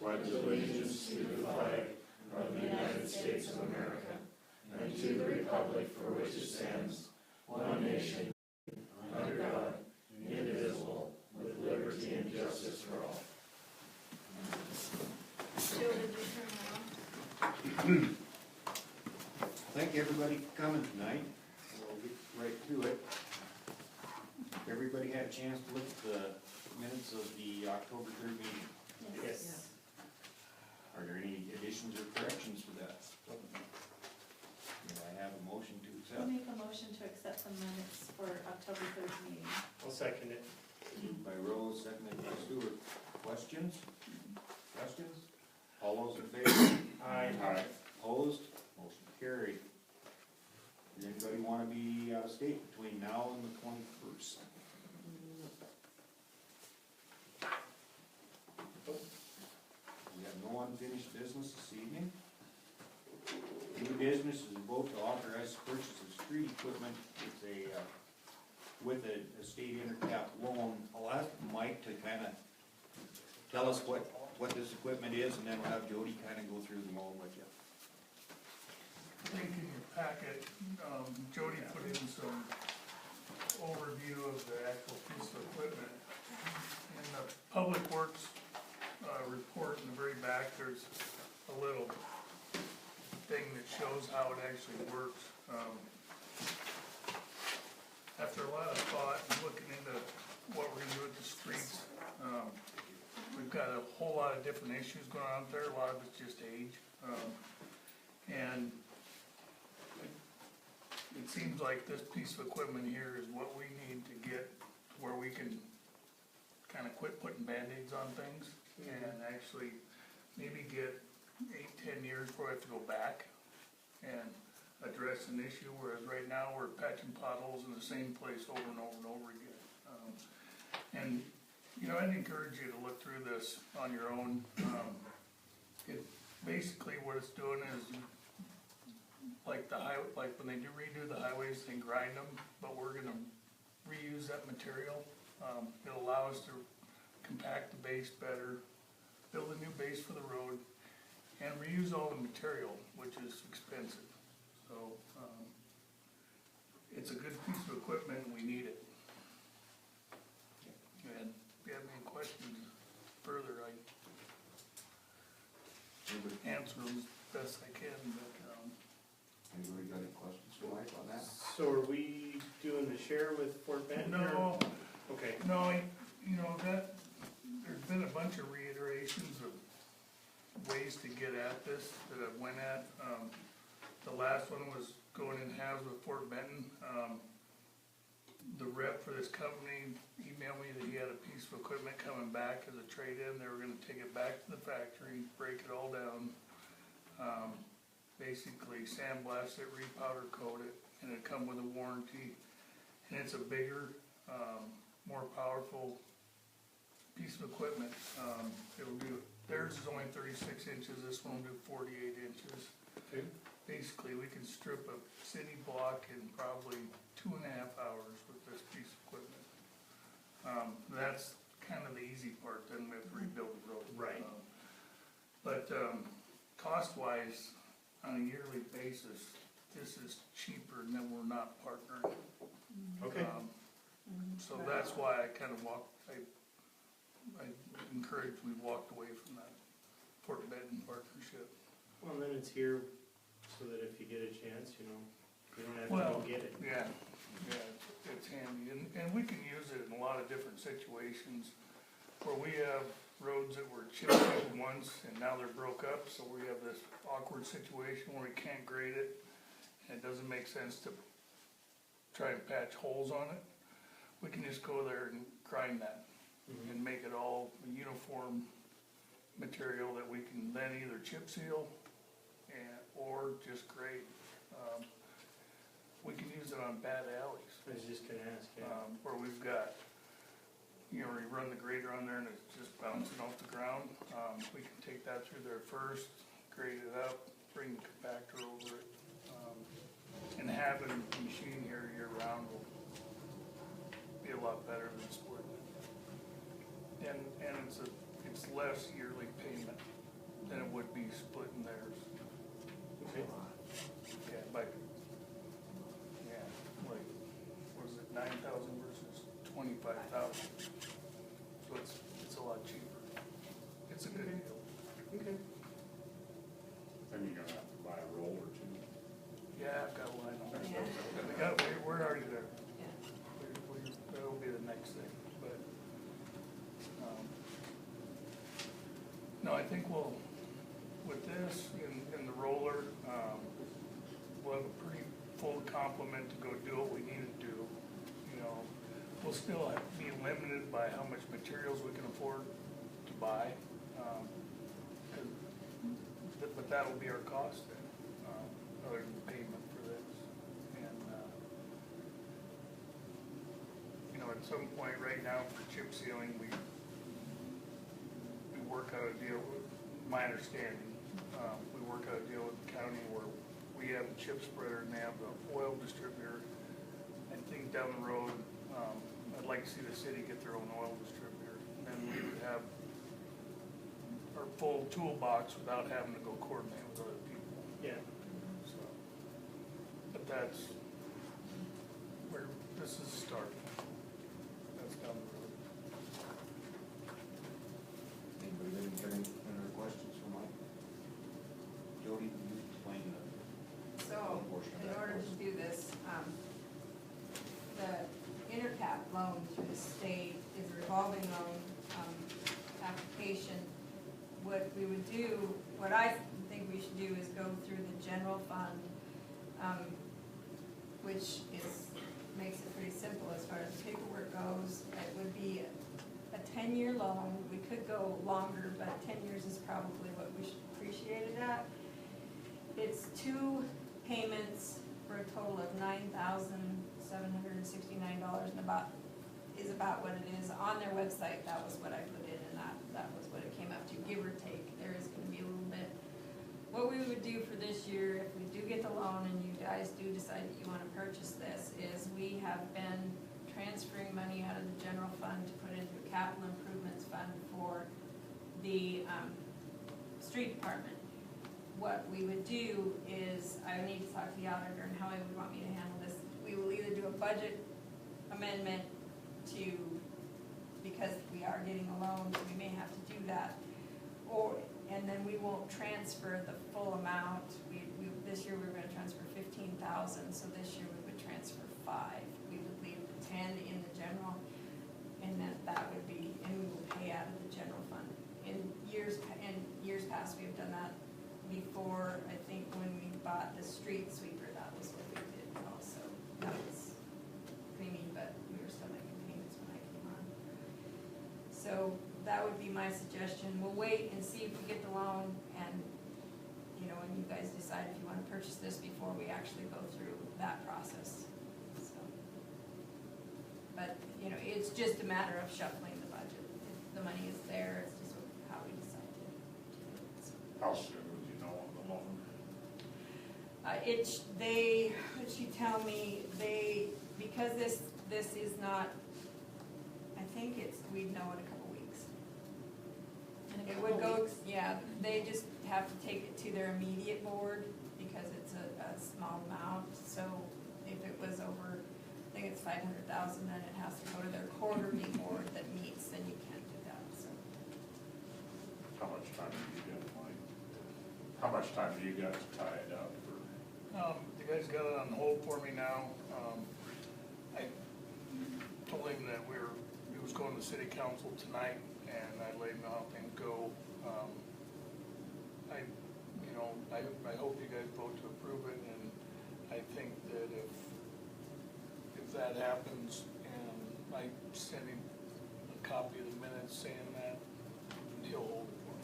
pledge allegiance to the flag of the United States of America and to the republic for which it stands, one nation, under God, indivisible, with liberty and justice for all. Joe, did you turn that on? Thank everybody for coming tonight. We'll get right to it. Everybody had a chance to look at the minutes of the October 3rd meeting. Yes. Are there any additions or corrections for that? May I have a motion to I'll accept? make a motion to accept the minutes for October 3rd meeting. I'll second it. By Rose, seconded by Stewart. Questions? Questions? All those in favor? Aye. Opposed? Motion carried. Does anybody want to be out of state between now and the 21st? We have no unfinished business this evening. New business is a vote to authorize the purchase of street equipment. It's with a state intercap loan. I'll ask Mike to kind of tell us what this equipment is, and then we'll have Jody kind of go through the loan with you. I think in your packet, Jody put in some overview of the actual piece of equipment. In the Public Works report in the very back, there's a little thing that shows how it actually works. After a lot of thought and looking into what we're gonna do with the streets, we've got a whole lot of different issues going on there. A lot of it's just age. And it seems like this piece of equipment here is what we need to get where we can kind of quit putting Band-Aids on things and actually maybe get 8-10 years before we have to go back and address an issue, whereas right now we're patching potholes in the same place over and over and over again. And you know, I'd encourage you to look through this on your own. Basically what it's doing is like when they redo the highways, they grind them, but we're gonna reuse that material. It'll allow us to compact the base better, build a new base for the road, and reuse all the material, which is expensive. So, it's a good piece of equipment and we need it. And if you have any questions further, I answer them as best I can, but, Anybody got any questions for Mike on that? So are we doing the share with Fort Benton? no, Okay. no, you know, there's been a bunch of reiterations of ways to get at this that I've went at. The last one was going in halves with Fort Benton. The rep for this company emailed me that he had a piece of equipment coming back as a trade-in. They were gonna take it back to the factory, break it all down, basically sandblast it, repowder coat it, and it'd come with a warranty. And it's a bigger, more powerful piece of equipment. Theirs is only 36 inches, this one will do 48 inches. Okay. Basically, we can strip a city block in probably 2.5 hours with this piece of equipment. That's kind of the easy part, then we have to rebuild the road. Right. But cost-wise, on a yearly basis, this is cheaper than we're not partnering. Okay. So that's why I kind of I encourage, we walked away from that Fort Benton partnership. Well, then it's here so that if you get a chance, you know, you don't have to Well, go get it. Yeah, it's handy, and we can use it in a lot of different situations where we have roads that were chipped in once and now they're broke up, so we have this awkward situation where we can't grade it, and it doesn't make sense to try and patch holes on it. We can just go there and grind that and make it all a uniform material that we can then either chip seal or just grade. We can use it on bad alleys. I was just gonna ask, yeah. Where we've got, you know, where you run the grader on there and it's just bouncing off the ground. We can take that through there first, grade it up, bring the compactor over it. And having the machine here year round will be a lot better than splitting it. And it's it's less yearly payment than it would be splitting theirs. Okay. Yeah, like, yeah, like, what is it, 9,000 versus 25,000? So it's a lot cheaper. It's a good deal. Okay. Then you're gonna have to buy a roll or two. Yeah, I've got a line on that. Yeah. We're already there. Yeah. That'll be the next thing, but, no, I think we'll, with this and the roller, we'll have a pretty full complement to go do what we need to do. You know, we'll still be limited by how much materials we can afford to buy. But that'll be our cost then, other than payment for this. And, you know, at some point right now for chip sealing, we work out a deal with, my understanding, we work out a deal with the county where we have a chip spreader and they have the oil distributor. I think down the road, I'd like to see the city get their own oil distributor. And then we would have our full toolbox without having to go coordinate with other people. Yeah. So, but that's where, this is a start. That's down the road. Anybody got any other questions for Mike? Jody, can you explain the So, portion of in that order for us? to do this, the intercap loan through the state is a revolving loan, application. What we would do, what I think we should do is go through the general fund, which makes it pretty simple as far as the paperwork goes. It would be a 10-year loan. We could go longer, but 10 years is probably what we should appreciate it at. It's 2 payments for a total of $9,769 and about what it is. On their website, that was what I put in, and that was what it came up to, give or take. There is gonna be a little bit. What we would do for this year, if we do get the loan and you guys do decide that you wanna purchase this, is we have been transferring money out of the general fund to put into a capital improvements fund for the, street department. What we would do is, I need to talk to the auditor and how he would want me to handle this. We will either do a budget amendment because we are getting a loan, so we may have to do that. And then we won't transfer the full amount. This year we were gonna transfer 15,000, so this year we would transfer 5. We would leave the 10 in the general, and that would be, and we would pay out of the general fund. In years past, we have done that before. I think when we bought the street sweeper, that was what we did also. That was creamy, but we were still making payments when I came on. So that would be my suggestion. We'll wait and see if we get the loan, and, you know, and you guys decide if you wanna purchase this before we actually go through that process, so. But, you know, it's just a matter of shuffling the budget. If the money is there, it's just how we decide to do it. So. How soon would you know on the loan? What she tell me, because this is not, I think we'd know in a couple weeks. It would go, yeah, they just have to take it to their immediate board because it's a small amount. So if it was over, I think it's 500,000, then it has to go to their quarterly board that meets, then you can't do that, so. How much time do you get, Mike? How much time do you got to tie it up for? The guy's got it on hold for me now. I told him that he was going to city council tonight, and I let him know how things go. I hope you guys vote to approve it, and I think that if that happens, and I send him a copy of the minutes saying that, he'll hold it for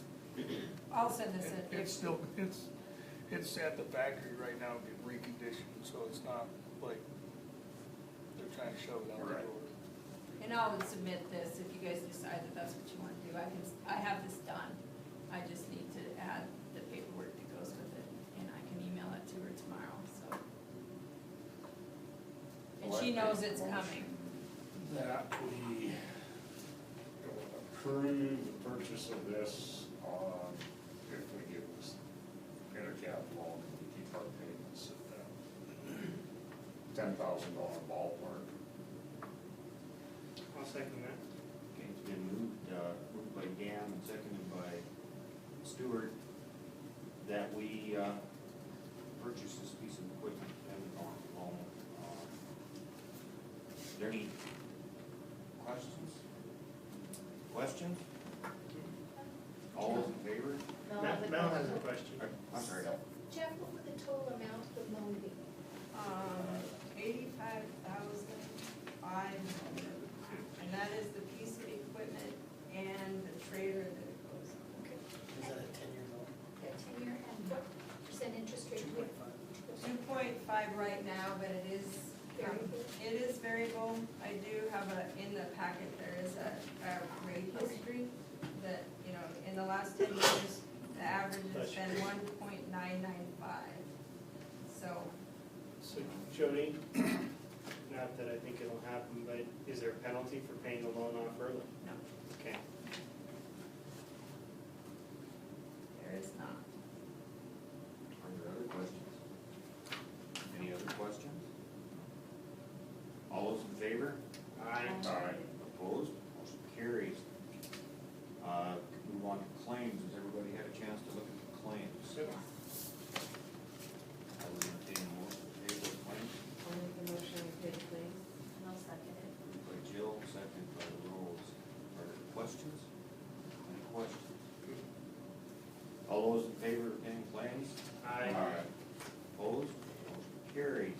me. I'll send this in. It's at the factory right now getting reconditioned, so it's not like they're trying to shove it out the Right. door. And I would submit this if you guys decide that that's what you want to do. I have this done. I just need to add the paperwork that goes with it, and I can email it to her tomorrow, so. And she knows it's coming. That we approve the purchase of this, if we give this intercap loan, we keep our payments at that $10,000 ballpark. I'll second that. Okay, it's been moved by Dan and seconded by Stewart, that we, purchase this piece of equipment and on loan. Is there any questions? Questions? All those in favor? Mel has a question. I'm sorry. So, Jeff, what would the total amount of the loan be? 85,500, and that is the piece of equipment and the trailer that it goes on. Okay. Is that a 10-year loan? A 10-year, and what percent interest rate? 2.5 right now, but it is, Variable. it is variable. I do have in the packet, there is a rate history that, you know, in the last 10 years, the average has been 1.995. So, So Jody, not that I think it'll happen, but is there a penalty for paying the loan off early? no, Okay. there is not. Are there other questions? Any other questions? All those in favor? Aye. Opposed? Motion carries. Move on to claims. Has everybody had a chance to look at the claims? I will entertain a motion to pay those claims. I'll make the motion to pay the claims. And I'll second it. Moved by Jill, seconded by Rose. Are there questions? Any questions? All those in favor of paying claims? Aye. Opposed? Motion carries.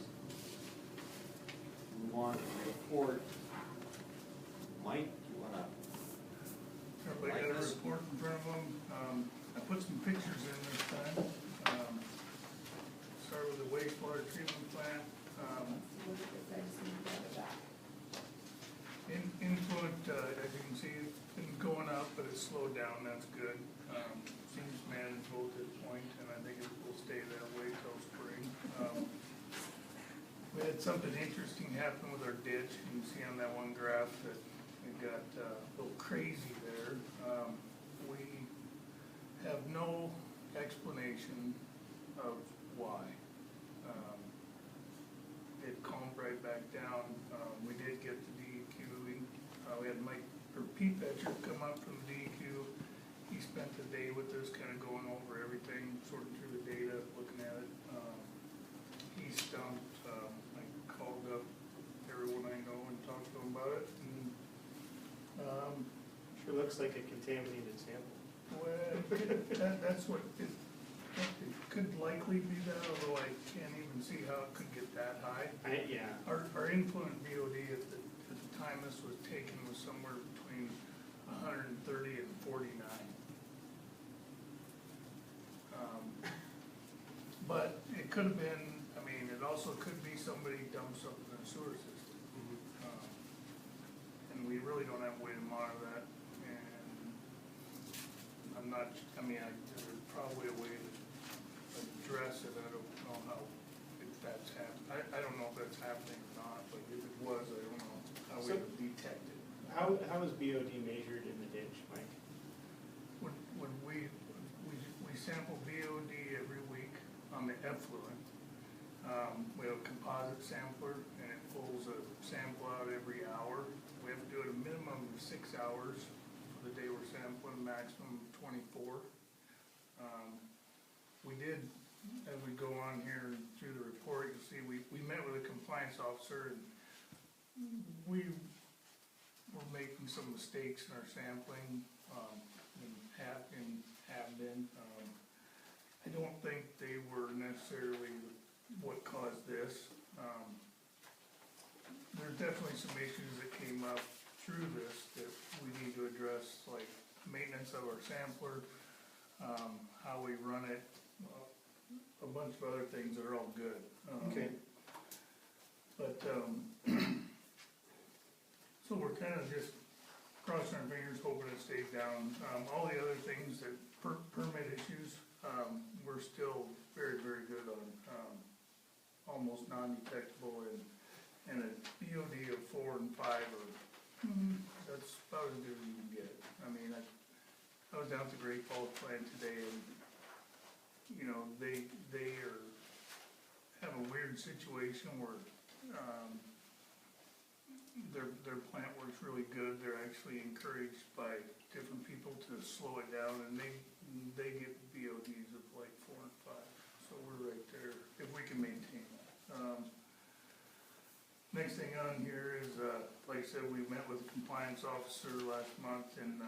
Move on to the report. Mike, you wanna? Everybody got a report in front of them. I put some pictures in this time. Start with the wastewater treatment plant. Input, as you can see, it's been going up, but it's slowed down, that's good. Seems manageable at this point, and I think it will stay that way till spring. We had something interesting happen with our ditch. You can see on that one graph that it got a little crazy there. We have no explanation of why. It calmed right back down. We did get the DEQing. We had Pete Betcher come up from the DEQ. He spent the day with us, kind of going over everything, sorting through the data, looking at it. He stumped. I called up everyone I know and talked to them about it. And, Sure looks like a contaminated sample. well, that's what it could likely be that, although I can't even see how it could get that high. Yeah. Our influent BOD at the time this was taken was somewhere between 130 and 49. But it could have been, I mean, it also could be somebody dumped something in the sewer system. And we really don't have a way to monitor that. And I'm not, I mean, there's probably a way to address it. I don't know how, if that's happening. I don't know if that's happening or not, but if it was, I don't know how we would detect it. How is BOD measured in the ditch, Mike? When we sample BOD every week on the effluent. We have a composite sampler, and it pulls a sample out every hour. We have to do it a minimum of 6 hours for the day we're sampling, maximum 24. We did, as we go on here through the report, you'll see we met with a compliance officer, and we were making some mistakes in our sampling, and have been. I don't think they were necessarily what caused this. There's definitely some issues that came up through this that we need to address, like maintenance of our sampler, how we run it, a bunch of other things that are all good. Okay. But, so we're kind of just crossing our fingers, hoping it stays down. All the other things that permit issues, we're still very, very good on, almost non-detectable, and a BOD of 4 and 5 are, that's about as good as you can get. I mean, I was down at the Great Falls plant today and, you know, they have a weird situation where, their plant works really good. They're actually encouraged by different people to slow it down, and they get BODs of like 4 and 5. So we're right there, if we can maintain that. Next thing on here is, like I said, we met with the compliance officer last month, and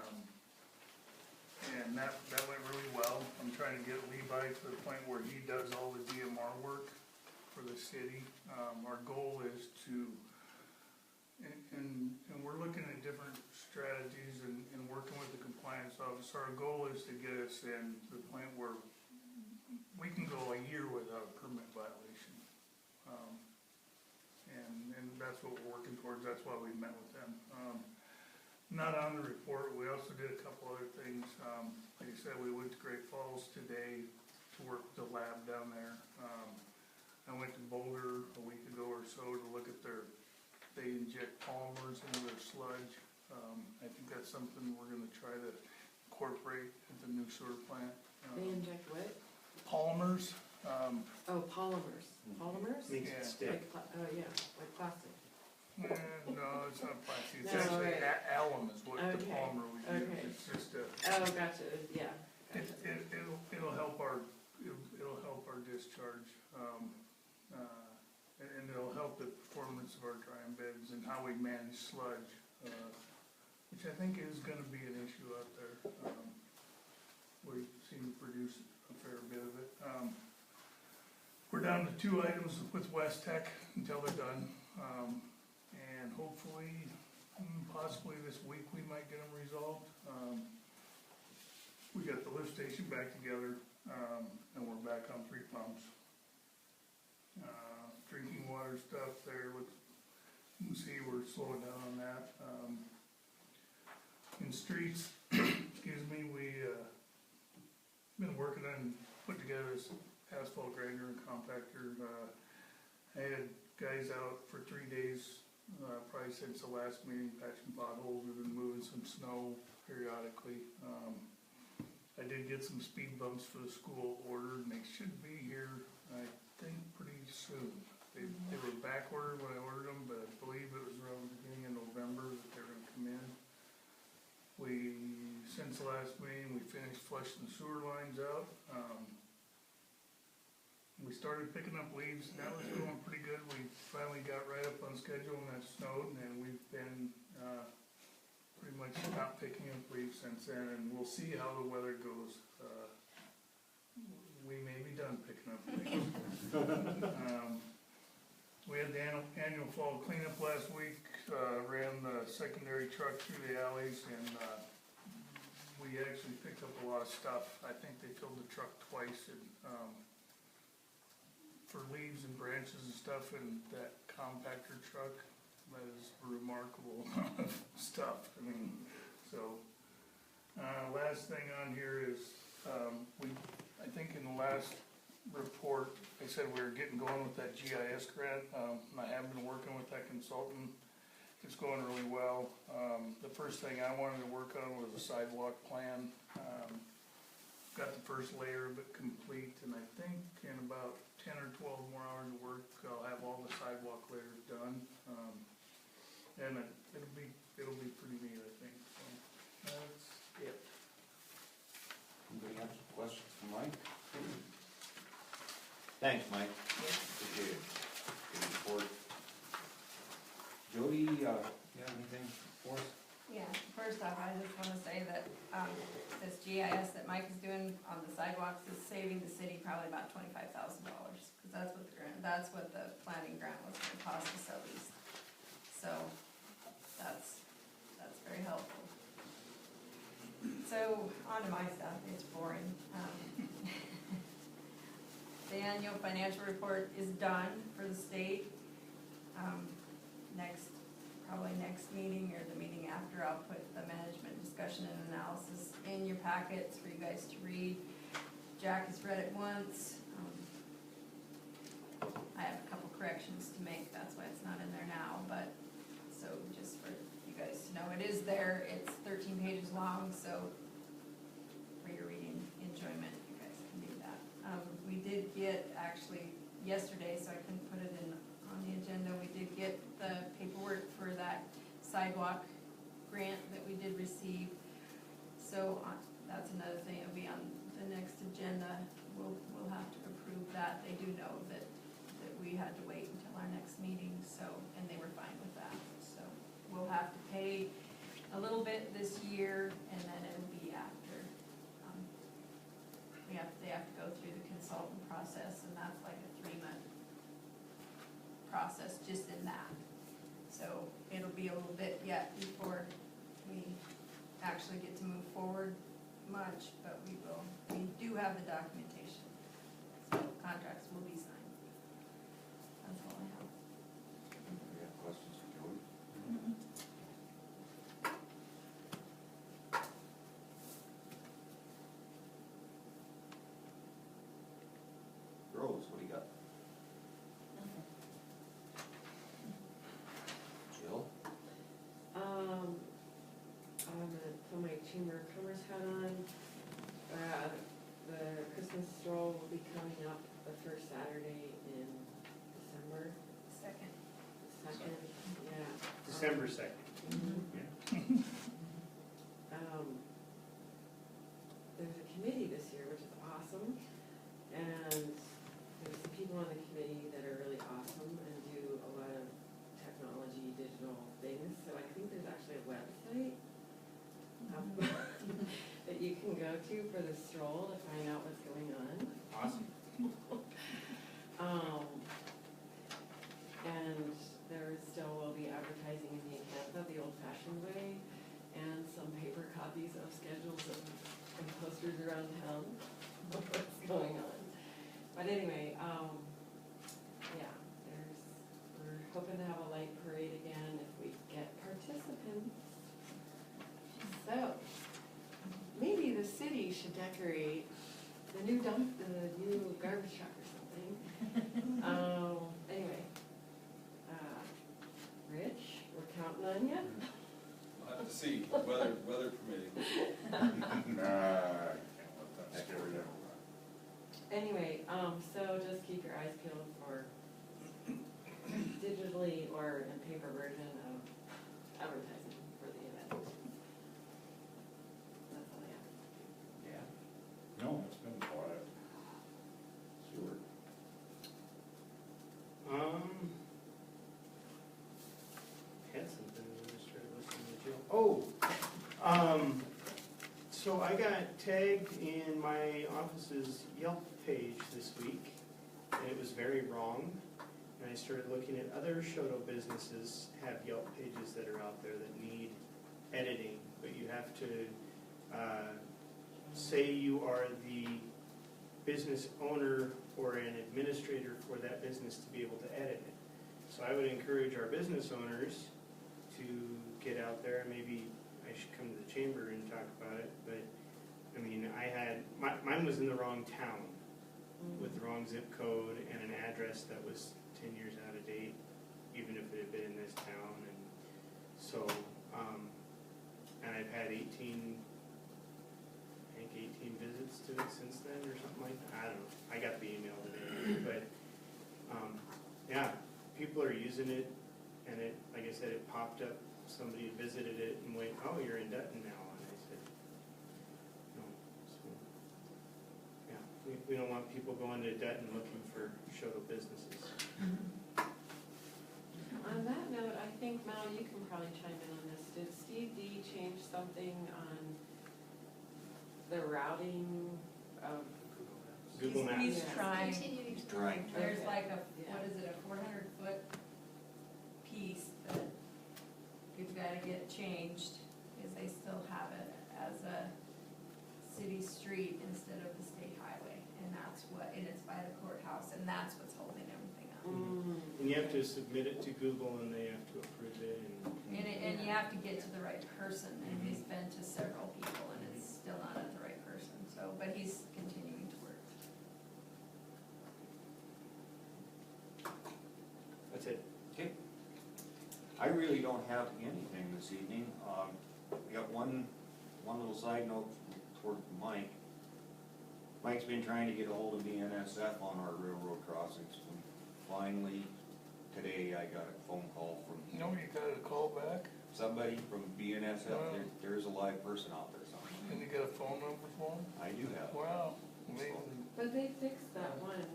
that went really well. I'm trying to get Levi to the point where he does all the DMR work for the city. Our goal is to, and we're looking at different strategies and working with the compliance officer. Our goal is to get us in to the point where we can go a year without a permit violation. And that's what we're working towards. That's why we met with them. Not on the report, we also did a couple other things. Like I said, we went to Great Falls today to work with the lab down there. I went to Boulder a week ago or so to look at they inject polymers into their sludge. I think that's something we're gonna try to incorporate at the new sewer plant. They inject what? Polymers, Oh, polymers. Polymers? Makes Yeah. it stick. Like, oh, yeah, like plastic. no, it's not plastic, it's No, actually right. alum is what the Okay, polymer we use. okay. It's just a, Oh, gotcha, yeah. it'll help our discharge, and it'll help the performance of our drying beds and how we manage sludge, which I think is gonna be an issue out there. We seem to produce a fair bit of it. We're down to 2 items with West Tech until they're done, and hopefully, possibly this week, we might get them resolved. We got the lift station back together, and we're back on 3 pumps. Drinking water stuff there, you can see we're slowing down on that. In streets, excuse me, we, been working on putting together this asphalt grinder and compactor. I had guys out for 3 days, probably since the last meeting, patching potholes. We've been moving some snow periodically. I did get some speed bumps for the school ordered, and they should be here, I think, pretty soon. They were back ordered when I ordered them, but I believe it was around the beginning of November that they're gonna come in. Since the last meeting, we finished flushing the sewer lines out. We started picking up leaves, and that was going pretty good. We finally got right up on schedule, and that snowed, and we've been, pretty much not picking up leaves since then, and we'll see how the weather goes. We may be done picking up leaves. We had the annual fall cleanup last week, ran the secondary truck through the alleys, and, we actually picked up a lot of stuff. I think they filled the truck twice, and, for leaves and branches and stuff in that compactor truck, that is a remarkable amount of stuff. I mean, so, last thing on here is, I think in the last report, I said we were getting going with that GIS grant. I have been working with that consultant. It's going really well. The first thing I wanted to work on was a sidewalk plan. Got the first layer of it complete, and I think in about 10 or 12 more hours of work, I'll have all the sidewalk layers done. And it'll be pretty neat, I think. So that's it. Anybody have some questions for Mike? Thanks, Mike. Appreciate it. Good report. Jody, you have anything for us? Yeah, first off, I just wanna say that, this GIS that Mike is doing on the sidewalks is saving the city probably about $25,000, cause that's what the planning grant was gonna cost us at least. So, that's very helpful. So, on to my stuff, it's boring. The annual financial report is done for the state. Probably next meeting or the meeting after, I'll put the management discussion and analysis in your packets for you guys to read. Jack has read it once. I have a couple corrections to make, that's why it's not in there now, but, so just for you guys to know, it is there, it's 13 pages long, so for your reading enjoyment, you guys can do that. We did get, actually, yesterday, so I couldn't put it in on the agenda, we did get the paperwork for that sidewalk grant that we did receive. So that's another thing, it'll be on the next agenda, we'll have to approve that. They do know that we had to wait until our next meeting, so, and they were fine with that. So we'll have to pay a little bit this year, and then it'll be after. They have to go through the consultant process, and that's like a 3-month process just in that. So it'll be a little bit yet before we actually get to move forward much, but we will. We do have the documentation, so contracts will be signed. That's all I have. We have questions for Joey? Rose, what do you got? Jill? I'm gonna put my Chamber of Commerce hat on. The Christmas stroll will be coming up the first Saturday in December. Second. Second, yeah. December 2nd. Mhm. There's a committee this year, which is awesome, and there's some people on the committee that are really awesome and do a lot of technology, digital things, so I think there's actually a website that you can go to for the stroll to find out what's going on. Awesome. And there still will be advertising in the Acantha the old-fashioned way, and some paper copies of schedules and posters around town of what's going on. But anyway, yeah, we're hoping to have a light parade again if we get participants. So, maybe the city should decorate the new garbage truck or something. Anyway, Rich, we're counting on you. We'll have to see, weather permitting. Nah, I can't let that scare you. Anyway, so just keep your eyes peeled for digitally or in paper version of advertising for the event. That's all I have. Yeah. No, it's been quiet. Sure. Had something when I started listening to Jill. Oh, so I got tagged in my office's Yelp page this week, and it was very wrong. And I started looking at other Choteau businesses have Yelp pages that are out there that need editing, but you have to say you are the business owner or an administrator for that business to be able to edit it. So I would encourage our business owners to get out there. Maybe I should come to the chamber and talk about it, but I mean, mine was in the wrong town with the wrong zip code and an address that was 10 years out of date, even if it had been in this town. And so, and I've had 18 visits to it since then or something like that. I don't know. I got the email today, but yeah, people are using it, and it, like I said, it popped up. Somebody visited it and went, "Oh, you're in Dutton now," and I said, "No." So yeah, we don't want people going to Dutton looking for Choteau businesses. On that note, I think, Mel, you can probably chime in on this. Did Steve D change something on the routing of? Google Maps. He's Yeah. trying. Continuing. He's trying. There's Okay. like a, Yeah. what is it, a 400-foot piece that we've gotta get changed, because they still have it as a city street instead of the state highway, and it's by the courthouse, and that's what's holding everything up. And you have to submit it to Google, and they have to approve it. And you have to get to the right person, and he's been to several people, and it's still not at the right person, so, but he's continuing to work. That's it. Okay. I really don't have anything this evening. We got one little side note toward Mike. Mike's been trying to get a hold of BNSF on our railroad crossings. Finally, today I got a phone call from You know, you got a call back, somebody from BNSF. There's a live person out there somewhere. and you got a phone number for him? I do have. Wow, amazing. But they fixed that one,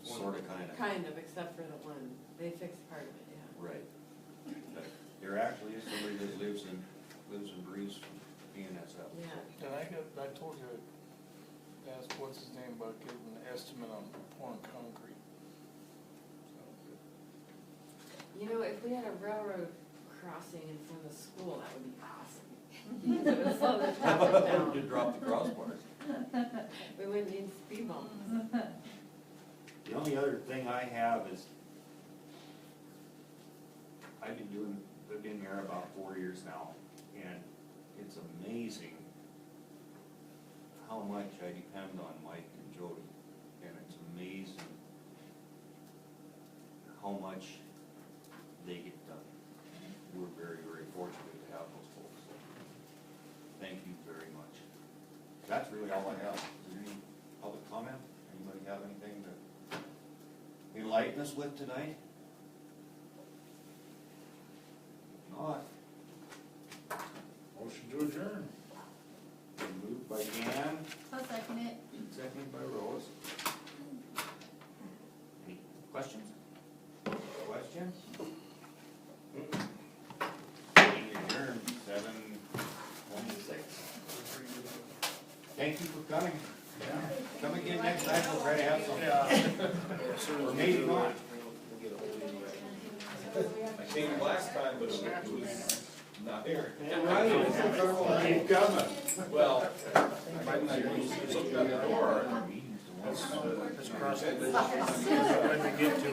Sort of, kind of. kind of, except for the one, they fixed part of it, yeah. Right. But there actually is somebody that lives and breathes from BNSF. Yeah, And I told you, I asked what's his name about giving an estimate on pouring concrete. you know, if we had a railroad crossing in front of the school, that would be awesome. Because it would slow the traffic To down. drop the crossbars. We wouldn't need speed bumps. The only other thing I have is, I've been here about 4 years now, and it's amazing how much I depend on Mike and Jody, and it's amazing how much they get done. We're very, very fortunate to have those folks. So thank you very much. That's really all I have. Is there any public comment? Anybody have anything to enlighten us with tonight? If not, Motion to adjourn. been moved by Dan, I'll second it. seconded by Rose. Any questions? Questions? Meeting adjourned, 7:26. Thank you for coming. Come again next time, we'll try to have some. Or maybe not. I came last time, but it was not here. Keep coming. Well, I looked at the door, Meetings to that's, one. that's crossing. When we get to